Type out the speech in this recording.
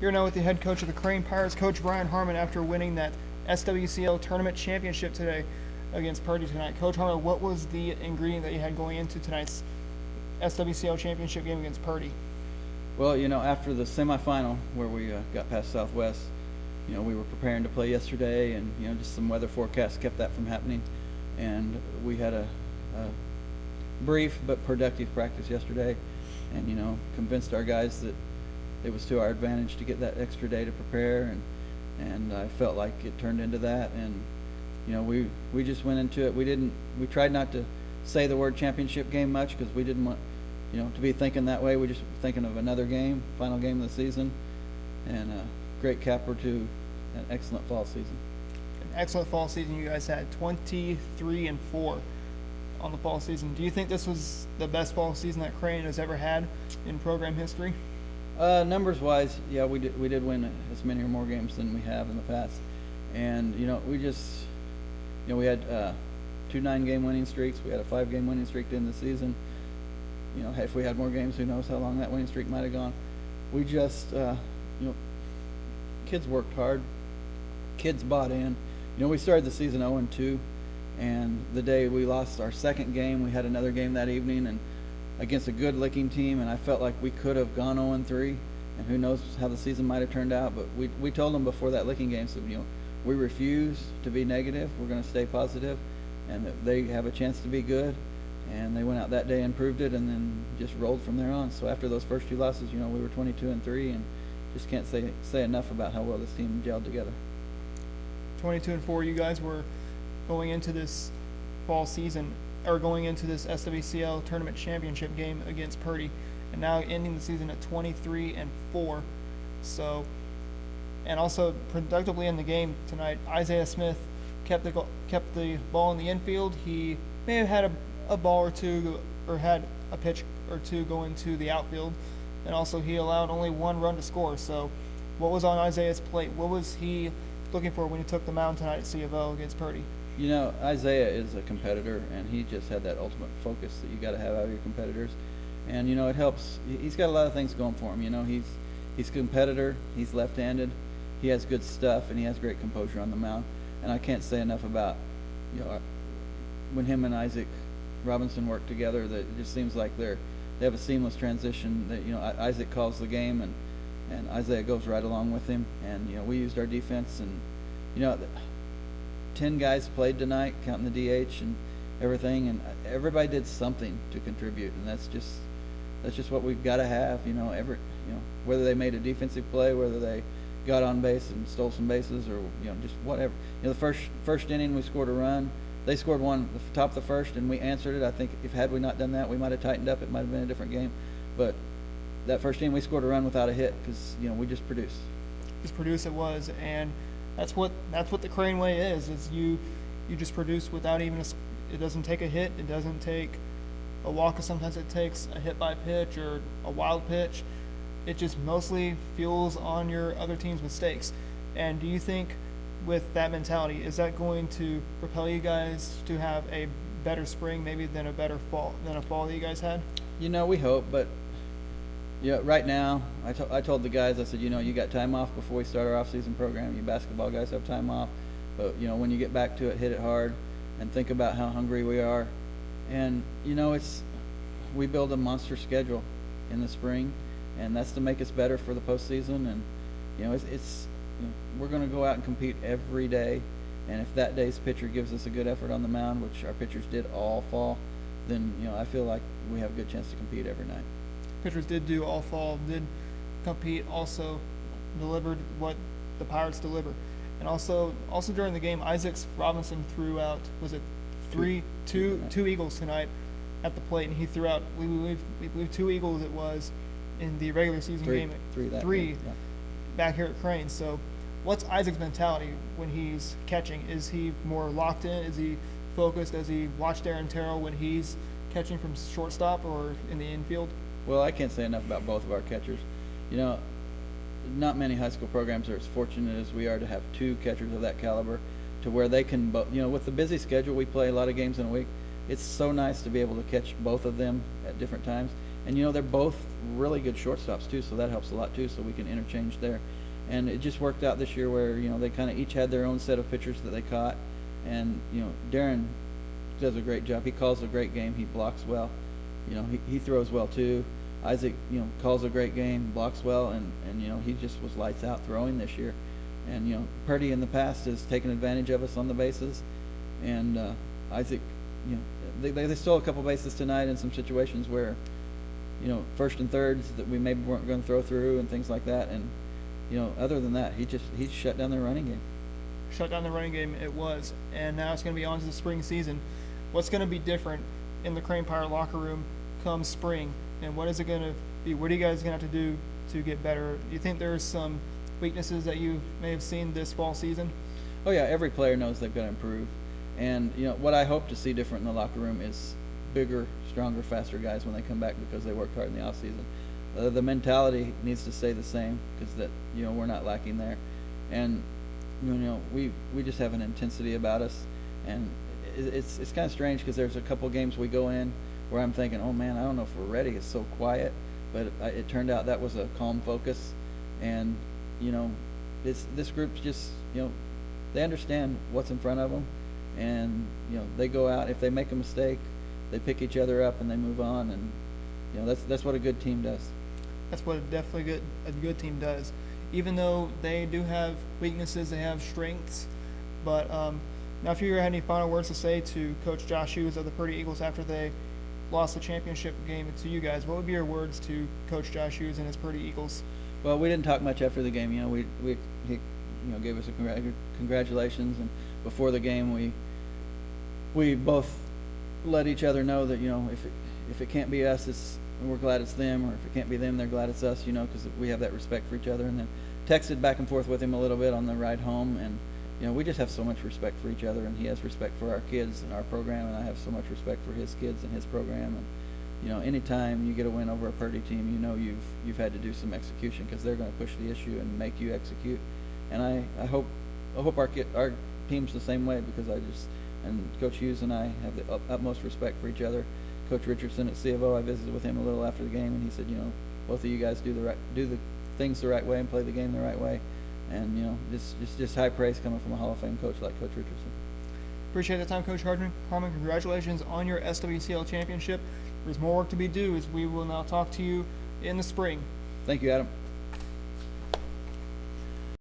Here now with the head coach of the Crane Pirates, Coach Bryan Harmon, after winning that SWCL tournament championship today against Purdy tonight. Coach Harmon, what was the ingredient that you had going into tonight's SWCL championship game against Purdy? Well, after the semifinal where we got past Southwest, we were preparing to play yesterday, and just some weather forecasts kept that from happening. And we had a brief but productive practice yesterday, and convinced our guys that it was to our advantage to get that extra day to prepare, and I felt like it turned into that. And we just went into it. We tried not to say the word championship game much because we didn't want to be thinking that way. We just were thinking of another game, final game of the season, and a great capper to an excellent fall season. An excellent fall season you guys had, 23-4 on the fall season. Do you think this was the best fall season that Crane has ever had in program history? Numbers wise, yeah, we did win as many or more games than we have in the past. And we had 2 9-game winning streaks. We had a 5-game winning streak in the season. If we had more games, who knows how long that winning streak might have gone. We just kids worked hard. Kids bought in. We started the season 0-2, and the day we lost our second game, we had another game that evening and against a good licking team, and I felt like we could have gone 0-3, and who knows how the season might have turned out. But we told them before that licking game, so we refuse to be negative. We're going to stay positive, and that they have a chance to be good. And they went out that day and proved it, and then just rolled from there on. So after those first 2 losses, we were 22-3, and just can't say enough about how well this team gelled together. 22-4, you guys were going into this fall season, or going into this SWCL tournament championship game against Purdy, and now ending the season at 23-4. So, and also productively in the game tonight, Isaiah Smith kept the ball in the infield. He may have had a ball or two, or had a pitch or two go into the outfield, and also he allowed only 1 run to score. So, what was on Isaiah's plate? What was he looking for when he took the mound tonight at C of O against Purdy? Isaiah is a competitor, and he just had that ultimate focus that you got to have out of your competitors. And it helps. He's got a lot of things going for him. He's a competitor. He's left-handed. He has good stuff, and he has great composure on the mound. And I can't say enough about when him and Isaac Robinson work together, that it just seems like they have a seamless transition. That Isaac calls the game, and Isaiah goes right along with him. And we used our defense, and 10 guys played tonight, counting the DH and everything, and everybody did something to contribute, and that's just what we've got to have. Whether they made a defensive play, whether they got on base and stole some bases, or just whatever. The first inning we scored a run. They scored one at the top of the first, and we answered it. I think had we not done that, we might have tightened up. It might have been a different game. But that first inning, we scored a run without a hit because we just produced. Just produce it was, and that's what the Crane way is you just produce without even it doesn't take a hit. It doesn't take a walk. Sometimes it takes a hit by pitch or a wild pitch. It just mostly fuels on your other team's mistakes. And do you think, with that mentality, is that going to propel you guys to have a better spring maybe than a fall that you guys had? We hope, but right now I told the guys, I said, you got time off before we start our off-season program. You basketball guys have time off, but when you get back to it, hit it hard and think about how hungry we are. And we build a monster schedule in the spring, and that's to make us better for the postseason. And we're going to go out and compete every day, and if that day's pitcher gives us a good effort on the mound, which our pitchers did all fall, then I feel like we have a good chance to compete every night. Pitchers did do all fall, did compete, also delivered what the Pirates deliver. And also during the game, Isaac Robinson threw out, was it two eagles tonight at the plate, and he threw out, we believe 2 eagles it was in the regular season game. Three yeah. Back here at Crane. So what's Isaac's mentality when he's catching? Is he more locked in? Is he focused? Does he watch Darren Terrell when he's catching from shortstop or in the infield? Well, I can't say enough about both of our catchers. Not many high school programs are as fortunate as we are to have 2 catchers of that caliber, to where they can, with the busy schedule, we play a lot of games in a week. It's so nice to be able to catch both of them at different times. And they're both really good shortstops too, so that helps a lot too. So we can interchange there. And it just worked out this year where they kind of each had their own set of pitchers that they caught. And Darren does a great job. He calls a great game. He blocks well. He throws well too. Isaac, calls a great game, blocks well, and he just was lights out throwing this year. And Purdy in the past has taken advantage of us on the bases, and Isaac, they stole a couple bases tonight in some situations where, first and thirds that we maybe weren't going to throw through and things like that. And other than that, he shut down their running game. Shut down the running game, it was, and now it's going to be on to the spring season. What's going to be different in the Crane Pirate locker room come spring, and what is it going to be? What are you guys going to have to do to get better? Do you think there's some weaknesses that you may have seen this fall season? Oh yeah, every player knows they've got to improve, and what I hope to see different in the locker room is bigger, stronger, faster guys when they come back because they worked hard in the off season. The mentality needs to stay the same because we're not lacking there, and we just have an intensity about us, and it's kind of strange because there's a couple games we go in where I'm thinking, oh man, I don't know if we're ready. It's so quiet, but it turned out that was a calm focus, and this group's just they understand what's in front of them, and they go out. If they make a mistake, they pick each other up and they move on, and that's what a good team does. That's what a good team does. Even though they do have weaknesses, they have strengths. But now, if you had any final words to say to Coach Josh Hughes of the Purdy Eagles after they lost the championship game to you guys, what would be your words to Coach Josh Hughes and his Purdy Eagles? Well, we didn't talk much after the game. He gave us a congratulations, and before the game, we both let each other know that if it can't be us, we're glad it's them, or if it can't be them, they're glad it's us. Because we have that respect for each other. And then texted back and forth with him a little bit on the ride home, and we just have so much respect for each other, and he has respect for our kids and our program, and I have so much respect for his kids and his program. And anytime you get a win over a Purdy team, you've had to do some execution because they're going to push the issue and make you execute. And I hope our team's the same way, because and Coach Hughes and I have the utmost respect for each other. Coach Richardson at C of O, I visited with him a little after the game, and he said, both of you guys do the things the right way and play the game the right way. And just high praise coming from a Hall of Fame coach like Coach Richardson. Appreciate the time, Coach Harmon. Congratulations on your SWCL championship. There's more work to be due, as we will now talk to you in the spring. Thank you, Adam.